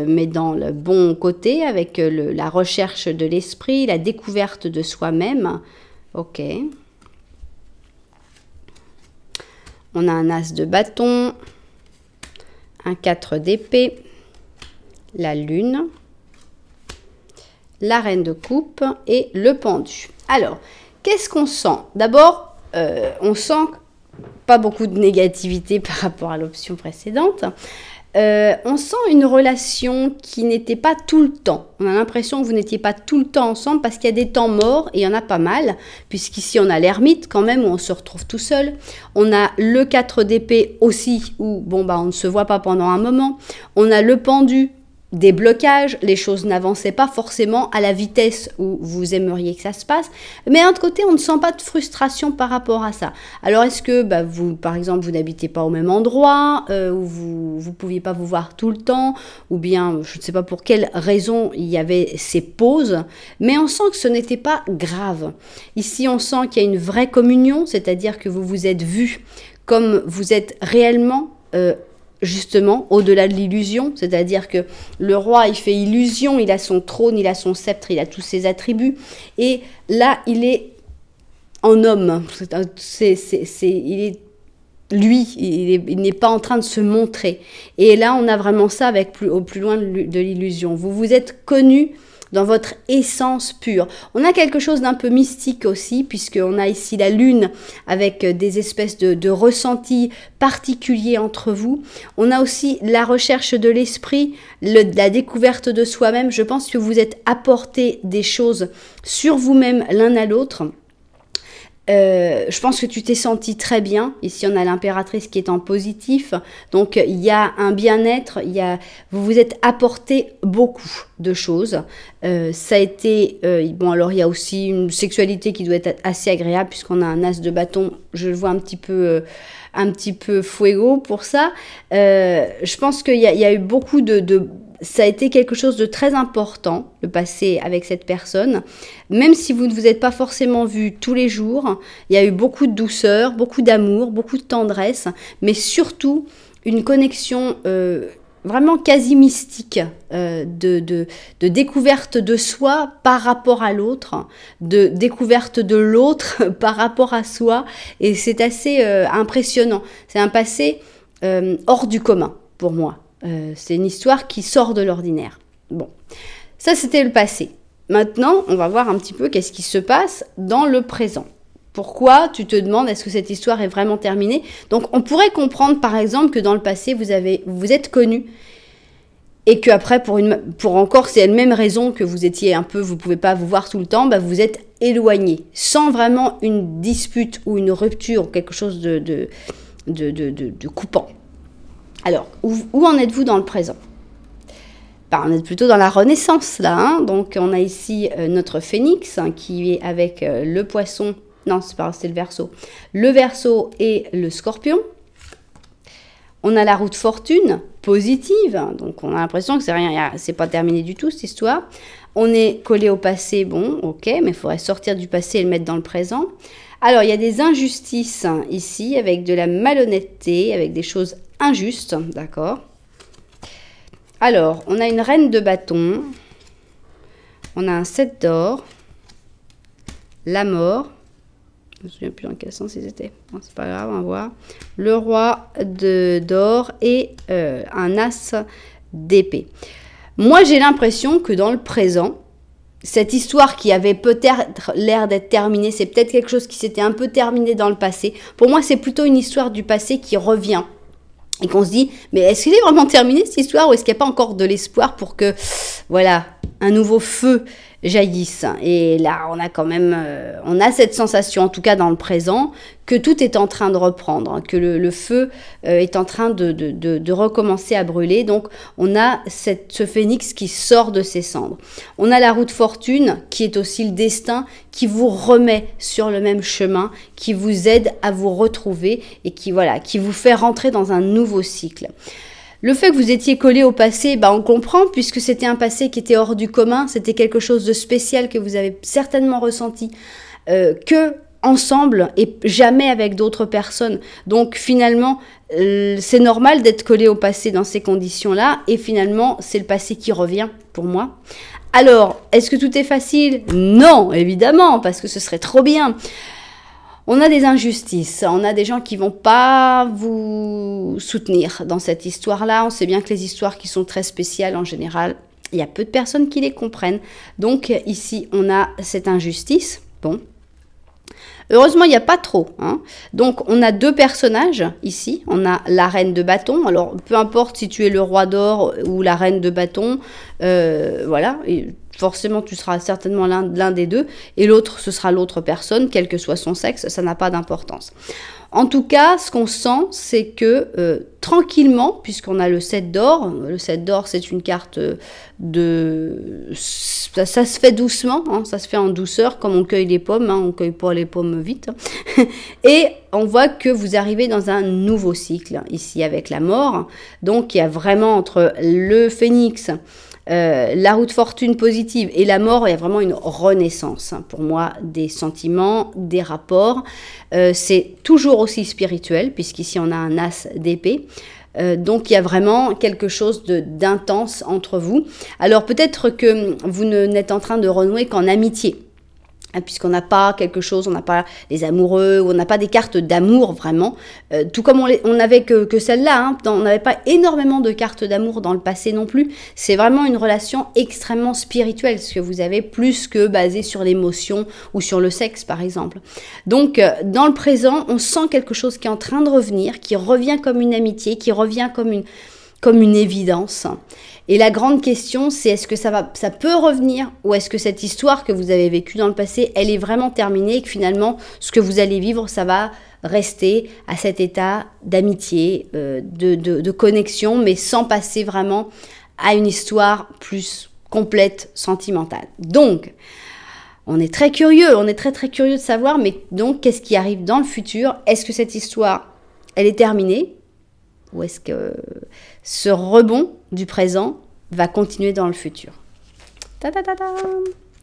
mais dans le bon côté avec la recherche de l'esprit, la découverte de soi-même. Ok. On a un as de bâton, un 4 d'épée, la lune, la reine de coupe et le pendu. Alors, qu'est-ce qu'on sent? D'abord, on sent pas beaucoup de négativité par rapport à l'option précédente. On sent une relation qui n'était pas tout le temps. On a l'impression que vous n'étiez pas tout le temps ensemble parce qu'il y a des temps morts et il y en a pas mal. Puisqu'ici, on a l'ermite quand même où on se retrouve tout seul. On a le 4 d'épée aussi où bon, on ne se voit pas pendant un moment. On a le pendu. Des blocages, les choses n'avançaient pas forcément à la vitesse où vous aimeriez que ça se passe, mais d'un autre côté, on ne sent pas de frustration par rapport à ça. Alors, est-ce que vous, par exemple, vous n'habitez pas au même endroit, ou vous ne pouviez pas vous voir tout le temps, ou bien, je ne sais pas pour quelle raison il y avait ces pauses, mais on sent que ce n'était pas grave. Ici, on sent qu'il y a une vraie communion, c'est-à-dire que vous vous êtes vus comme vous êtes réellement justement, au-delà de l'illusion, c'est-à-dire que le roi, il fait illusion, il a son trône, il a son sceptre, il a tous ses attributs, et là, il est en homme, il n'est pas en train de se montrer, et là, on a vraiment ça avec au plus loin de l'illusion. Vous vous êtes connus dans votre essence pure. On a quelque chose d'un peu mystique aussi, puisqu'on a ici la lune avec des espèces de ressentis particuliers entre vous. On a aussi la recherche de l'esprit, la découverte de soi-même. Je pense que vous êtes apporté des choses sur vous-même l'un à l'autre. Je pense que tu t'es senti très bien. Ici, on a l'impératrice qui est en positif. Donc, il y a un bien-être. Vous vous êtes apporté beaucoup de choses. Ça a été... bon, alors, il y a aussi une sexualité qui doit être assez agréable puisqu'on a un as de bâton. Je le vois un petit peu fuego pour ça. Je pense qu'il y a eu beaucoup ça a été quelque chose de très important, le passé avec cette personne. Même si vous ne vous êtes pas forcément vu tous les jours, il y a eu beaucoup de douceur, beaucoup d'amour, beaucoup de tendresse, mais surtout une connexion vraiment quasi mystique de découverte de soi par rapport à l'autre, de découverte de l'autre par rapport à soi. Et c'est assez impressionnant. C'est un passé hors du commun pour moi. C'est une histoire qui sort de l'ordinaire. Bon, ça c'était le passé. Maintenant, on va voir un petit peu qu'est-ce qui se passe dans le présent. Pourquoi tu te demandes est-ce que cette histoire est vraiment terminée? Donc on pourrait comprendre par exemple que dans le passé vous êtes connu et qu'après pour encore c'est la même raison que vous étiez un peu, vous pouvez pas vous voir tout le temps, bah, vous êtes éloigné sans vraiment une dispute ou une rupture ou quelque chose de coupant. Alors, où en êtes-vous dans le présent? Ben, on est plutôt dans la renaissance, là. Hein. Donc, on a ici notre phénix qui est avec le poisson. Non, c'est le Verseau. Le Verseau et le Scorpion. On a la roue de fortune positive. Donc, on a l'impression que c'est pas terminé du tout, cette histoire. On est collé au passé. Bon, ok, mais il faudrait sortir du passé et le mettre dans le présent. Alors, il y a des injustices ici, avec de la malhonnêteté, avec des choses injustes, d'accord. Alors, on a une reine de bâton, on a un 7 d'or, la mort, je ne me souviens plus dans quel sens ils étaient, bon, c'est pas grave, on va voir, le roi d'or et un as d'épée. Moi, j'ai l'impression que dans le présent, cette histoire qui avait peut-être l'air d'être terminée, c'est peut-être quelque chose qui s'était un peu terminé dans le passé. Pour moi, c'est plutôt une histoire du passé qui revient. Et qu'on se dit, mais est-ce qu'il est vraiment terminé cette histoire ou est-ce qu'il n'y a pas encore de l'espoir pour que, voilà, un nouveau feu jaillisse? Et là, on a quand même, on a cette sensation, en tout cas dans le présent, que tout est en train de reprendre, que le feu est en train de recommencer à brûler. Donc, on a ce phénix qui sort de ses cendres. On a la roue de fortune, qui est aussi le destin, qui vous remet sur le même chemin, qui vous aide à vous retrouver et qui vous fait rentrer dans un nouveau cycle. Le fait que vous étiez collé au passé, bah on comprend, puisque c'était un passé qui était hors du commun, c'était quelque chose de spécial que vous avez certainement ressenti, que ensemble et jamais avec d'autres personnes. Donc finalement, c'est normal d'être collé au passé dans ces conditions-là, et finalement, c'est le passé qui revient pour moi. Alors, est-ce que tout est facile? Non, évidemment, parce que ce serait trop bien. On a des injustices, on a des gens qui vont pas vous soutenir dans cette histoire-là. On sait bien que les histoires qui sont très spéciales, en général, il y a peu de personnes qui les comprennent. Donc ici, on a cette injustice. Bon. Heureusement, il n'y a pas trop. Hein. Donc, on a deux personnages ici. On a la reine de bâton. Alors, peu importe si tu es le roi d'or ou la reine de bâton, voilà. Et forcément, tu seras certainement l'un des deux. Et l'autre, ce sera l'autre personne, quel que soit son sexe. Ça n'a pas d'importance. En tout cas, ce qu'on sent, c'est que tranquillement, puisqu'on a le 7 d'or, le 7 d'or, c'est une carte ça se fait doucement, hein, ça se fait en douceur, comme on cueille les pommes, hein, on cueille pas les pommes vite. Et on voit que vous arrivez dans un nouveau cycle, ici avec la mort. Donc, il y a vraiment entre le phénix, la roue de fortune positive et la mort, il y a vraiment une renaissance, hein, pour moi, des sentiments, des rapports. C'est toujours aussi spirituel, puisqu'ici on a un as d'épée. Donc il y a vraiment quelque chose d'intense entre vous. Alors peut-être que vous n'êtes en train de renouer qu'en amitié. puisqu'on n'a pas quelque chose, on n'a pas les amoureux, ou on n'a pas des cartes d'amour vraiment, tout comme on n'avait que celle-là, hein. On n'avait pas énormément de cartes d'amour dans le passé non plus, c'est vraiment une relation extrêmement spirituelle, ce que vous avez plus que basée sur l'émotion ou sur le sexe par exemple. Donc dans le présent, on sent quelque chose qui est en train de revenir, qui revient comme une amitié, qui revient comme une évidence. Et la grande question, c'est est-ce que ça peut revenir ou est-ce que cette histoire que vous avez vécue dans le passé, elle est vraiment terminée et que finalement, ce que vous allez vivre, ça va rester à cet état d'amitié, de connexion, mais sans passer vraiment à une histoire plus complète, sentimentale. Donc, on est très curieux, on est très très curieux de savoir, mais donc, qu'est-ce qui arrive dans le futur? Est-ce que cette histoire, elle est terminée? Ou est-ce que ce rebond du présent va continuer dans le futur?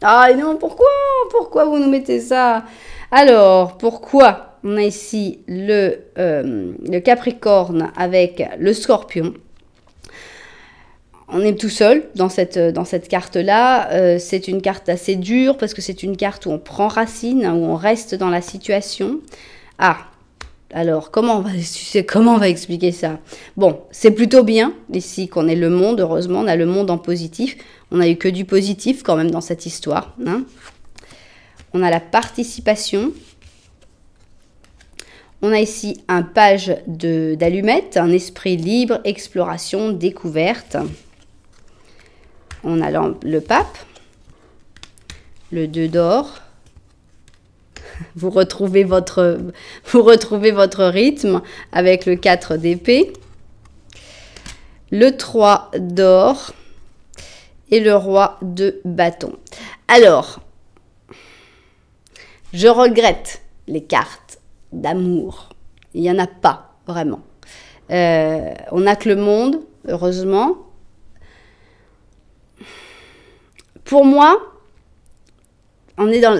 Ah non, pourquoi vous nous mettez ça? Alors, pourquoi on a ici le Capricorne avec le Scorpion? On est tout seul dans cette carte-là. C'est une carte assez dure parce que c'est une carte où on prend racine, où on reste dans la situation. Ah, alors, comment on va expliquer ça? Bon, c'est plutôt bien, ici, qu'on ait le monde, heureusement, on a le monde en positif. On n'a eu que du positif, quand même, dans cette histoire. Hein. On a la participation. On a ici un page d'allumettes, un esprit libre, exploration, découverte. On a le pape, le 2 d'or. Vous retrouvez votre rythme avec le 4 d'épée, le 3 d'or et le roi de bâton. Alors, je regrette les cartes d'amour. Il n'y en a pas, vraiment. On n'a que le monde, heureusement. Pour moi,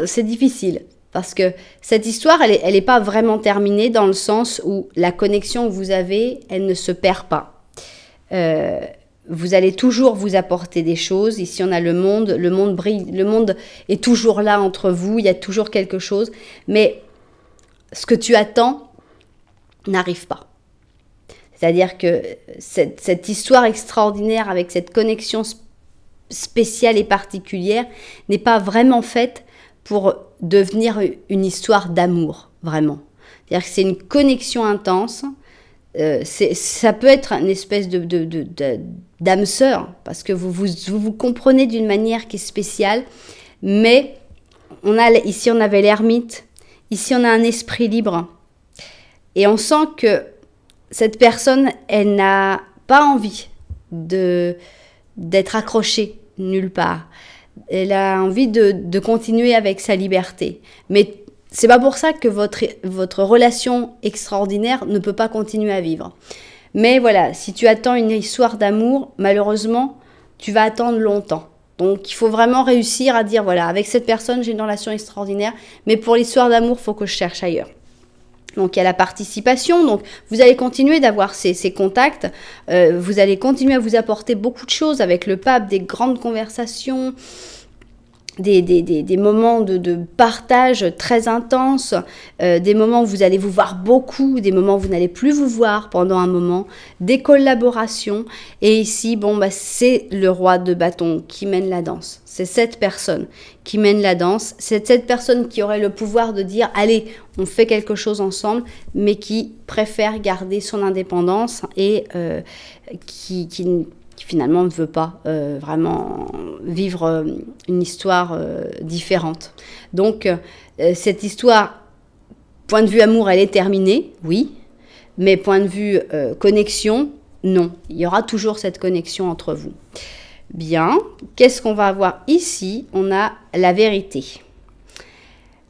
c'est difficile. Parce que cette histoire, elle n'est pas vraiment terminée dans le sens où la connexion que vous avez, elle ne se perd pas. Vous allez toujours vous apporter des choses. Ici, on a le monde brille, le monde est toujours là entre vous, il y a toujours quelque chose. Mais ce que tu attends n'arrive pas. C'est-à-dire que cette histoire extraordinaire avec cette connexion spéciale et particulière n'est pas vraiment faite pour devenir une histoire d'amour, vraiment. C'est-à-dire que c'est une connexion intense. Ça peut être une espèce d'âme sœur, parce que vous comprenez d'une manière qui est spéciale, mais ici on avait l'ermite, ici on a un esprit libre, et on sent que cette personne, elle n'a pas envie d'être accrochée nulle part. Elle a envie de continuer avec sa liberté. Mais c'est pas pour ça que votre relation extraordinaire ne peut pas continuer à vivre. Mais voilà, si tu attends une histoire d'amour, malheureusement, tu vas attendre longtemps. Donc, il faut vraiment réussir à dire, voilà, avec cette personne, j'ai une relation extraordinaire, mais pour l'histoire d'amour, il faut que je cherche ailleurs. Donc, il y a la participation. Donc, vous allez continuer d'avoir ces contacts. Vous allez continuer à vous apporter beaucoup de choses avec le pape, des grandes conversations, des moments de partage très intenses, des moments où vous allez vous voir beaucoup, des moments où vous n'allez plus vous voir pendant un moment, des collaborations. Et ici, c'est le roi de bâton qui mène la danse. C'est cette personne qui mène la danse. C'est cette personne qui aurait le pouvoir de dire « Allez, on fait quelque chose ensemble », mais qui préfère garder son indépendance et qui finalement ne veut pas vraiment vivre une histoire différente. Donc, cette histoire, point de vue amour, elle est terminée, oui, mais point de vue connexion, non. Il y aura toujours cette connexion entre vous. Bien, qu'est-ce qu'on va avoir ici? On a la vérité.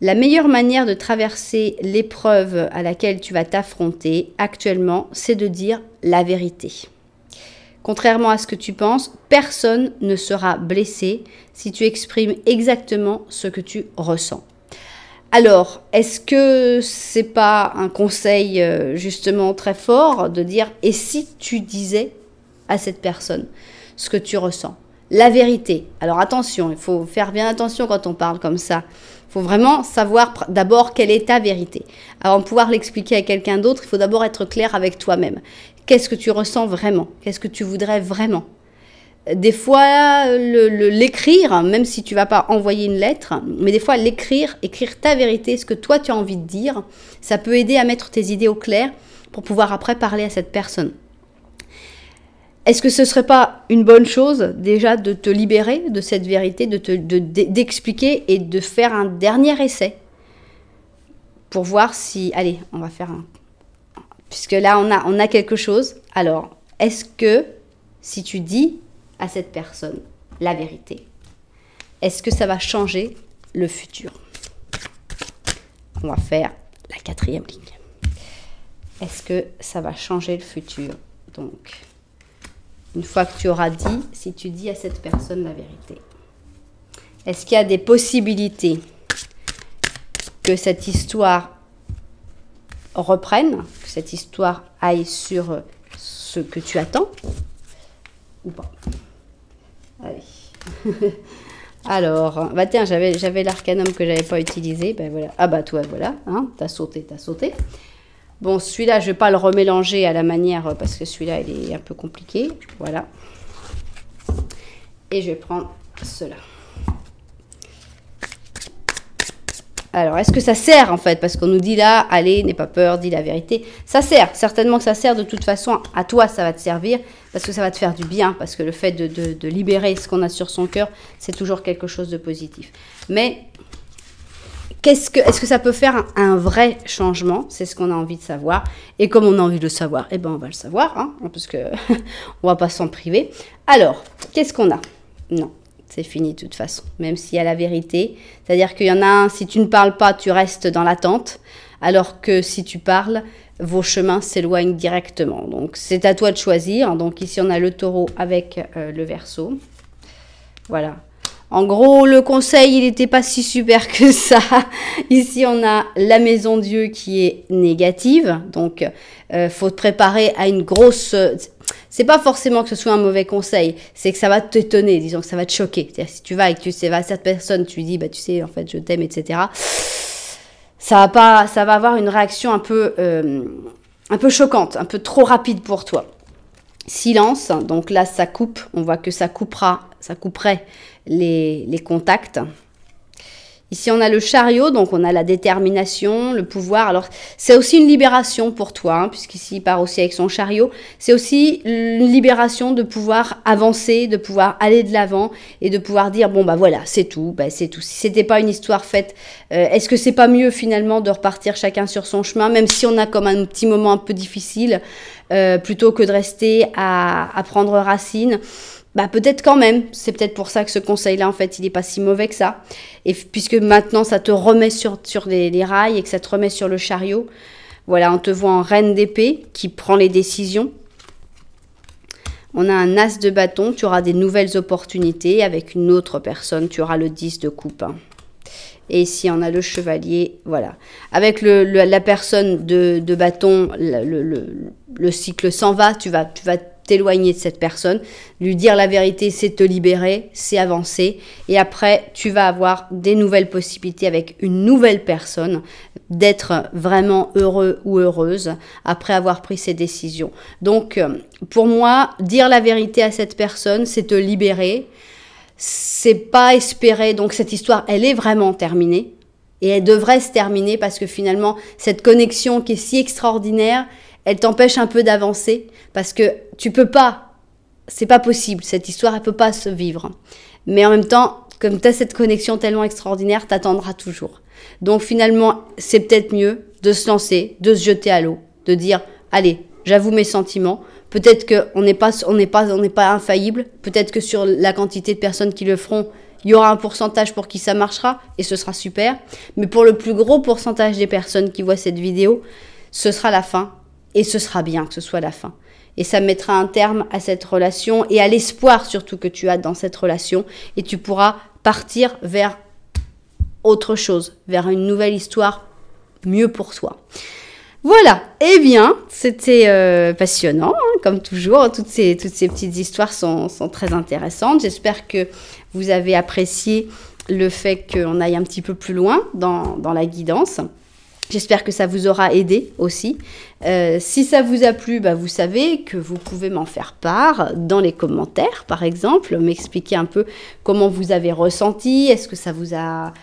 La meilleure manière de traverser l'épreuve à laquelle tu vas t'affronter actuellement, c'est de dire la vérité. Contrairement à ce que tu penses, personne ne sera blessé si tu exprimes exactement ce que tu ressens. Alors, est-ce que c'est pas un conseil justement très fort de dire « et si tu disais à cette personne ce que tu ressens ?» la vérité. Alors attention, il faut faire bien attention quand on parle comme ça. Il faut vraiment savoir d'abord quelle est ta vérité. Avant de pouvoir l'expliquer à quelqu'un d'autre, il faut d'abord être clair avec toi-même. Qu'est-ce que tu ressens vraiment? Qu'est-ce que tu voudrais vraiment? Des fois, l'écrire, même si tu ne vas pas envoyer une lettre, mais des fois l'écrire, écrire ta vérité, ce que toi tu as envie de dire, ça peut aider à mettre tes idées au clair pour pouvoir après parler à cette personne. Est-ce que ce ne serait pas une bonne chose déjà de te libérer de cette vérité, d'expliquer et de faire un dernier essai pour voir si... Allez, on va faire un... Puisque là, on a quelque chose. Alors, est-ce que si tu dis à cette personne la vérité, est-ce que ça va changer le futur? On va faire la 4e ligne. Est-ce que ça va changer le futur? Donc, une fois que tu auras dit, si tu dis à cette personne la vérité, est-ce qu'il y a des possibilités que cette histoire reprenne, que cette histoire aille sur ce que tu attends ou pas? Allez. Alors, bah tiens, j'avais l'arcanum que j'avais pas utilisé. Ben voilà. Ah bah toi, voilà, hein, t'as sauté. Bon, celui-là, je vais pas le remélanger à la manière, parce que celui-là, il est un peu compliqué. Voilà. Et je vais prendre cela. Alors, est-ce que ça sert, en fait? Parce qu'on nous dit là, allez, n'aie pas peur, dis la vérité. Ça sert, certainement que ça sert. De toute façon, à toi, ça va te servir, parce que ça va te faire du bien, parce que le fait de libérer ce qu'on a sur son cœur, c'est toujours quelque chose de positif. Mais... est-ce que ça peut faire un vrai changement? C'est ce qu'on a envie de savoir. Et comme on a envie de le savoir, eh ben on va le savoir, hein, parce que on va pas s'en priver. Alors, qu'est-ce qu'on a? Non, c'est fini de toute façon. Même s'il y a la vérité, c'est-à-dire qu'il y en a un, si tu ne parles pas, tu restes dans l'attente, alors que si tu parles, vos chemins s'éloignent directement. Donc, c'est à toi de choisir. Donc, ici, on a le taureau avec le Verseau. Voilà. En gros, le conseil, il n'était pas si super que ça. Ici, on a la maison Dieu qui est négative. Donc, faut te préparer à une grosse... C'est pas forcément que ce soit un mauvais conseil. C'est que ça va t'étonner, disons que ça va te choquer. C'est-à-dire, si tu vas et que tu sais, à cette personne, tu lui dis, bah, tu sais, en fait, je t'aime, etc. Ça va avoir une réaction un peu choquante, un peu trop rapide pour toi. Silence, donc là, ça coupe. On voit que ça couperait les contacts. Ici, on a le chariot, donc on a la détermination, le pouvoir. Alors, c'est aussi une libération pour toi, hein, puisqu'ici, il part aussi avec son chariot. C'est aussi une libération de pouvoir avancer, de pouvoir aller de l'avant et de pouvoir dire, bon, bah voilà, c'est tout, bah c'est tout. Si c'était pas une histoire faite, est-ce que c'est pas mieux, finalement, de repartir chacun sur son chemin, même si on a comme un petit moment un peu difficile, plutôt que de rester à prendre racine? Bah peut-être quand même, c'est peut-être pour ça que ce conseil-là, en fait, il n'est pas si mauvais que ça. Et puisque maintenant, ça te remet sur les rails et que ça te remet sur le chariot. Voilà, on te voit en reine d'épée qui prend les décisions. On a un as de bâton, tu auras des nouvelles opportunités. Avec une autre personne, tu auras le 10 de coupe. Et ici, on a le chevalier, voilà. Avec la personne de bâton, le cycle s'en va, tu vas t'éloigner de cette personne, lui dire la vérité, c'est te libérer, c'est avancer, et après, tu vas avoir des nouvelles possibilités avec une nouvelle personne, d'être vraiment heureux ou heureuse après avoir pris ces décisions. Donc, pour moi, dire la vérité à cette personne, c'est te libérer, c'est pas espérer, donc cette histoire, elle est vraiment terminée, et elle devrait se terminer parce que finalement, cette connexion qui est si extraordinaire, elle t'empêche un peu d'avancer parce que tu peux pas, c'est pas possible, cette histoire, elle peut pas se vivre. Mais en même temps, comme tu as cette connexion tellement extraordinaire, t'attendras toujours. Donc finalement, c'est peut-être mieux de se lancer, de se jeter à l'eau, de dire, allez, j'avoue mes sentiments. Peut-être qu'on n'est pas infaillible. Peut-être que sur la quantité de personnes qui le feront, il y aura un pourcentage pour qui ça marchera et ce sera super. Mais pour le plus gros pourcentage des personnes qui voient cette vidéo, ce sera la fin. Et ce sera bien que ce soit la fin. Et ça mettra un terme à cette relation et à l'espoir surtout que tu as dans cette relation. Et tu pourras partir vers autre chose, vers une nouvelle histoire mieux pour toi. Voilà, eh bien, c'était passionnant, hein, comme toujours. Toutes ces petites histoires sont très intéressantes. J'espère que vous avez apprécié le fait qu'on aille un petit peu plus loin dans la guidance. J'espère que ça vous aura aidé aussi. Si ça vous a plu, bah, vous savez que vous pouvez m'en faire part dans les commentaires, par exemple, m'expliquer un peu comment vous avez ressenti, est-ce que ça vous a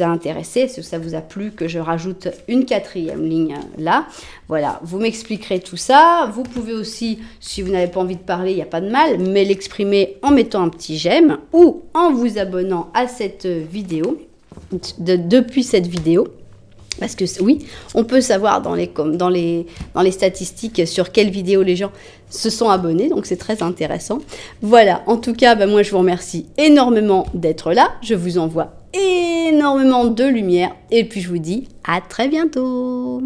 intéressé, est-ce que ça vous a plu que je rajoute une 4e ligne là. Voilà, vous m'expliquerez tout ça. Vous pouvez aussi, si vous n'avez pas envie de parler, il n'y a pas de mal, mais l'exprimer en mettant un petit j'aime ou en vous abonnant à cette vidéo, depuis cette vidéo. Parce que oui, on peut savoir dans les statistiques sur quelle vidéo les gens se sont abonnés, donc c'est très intéressant. Voilà, en tout cas, bah, moi je vous remercie énormément d'être là, je vous envoie énormément de lumière, et puis je vous dis à très bientôt.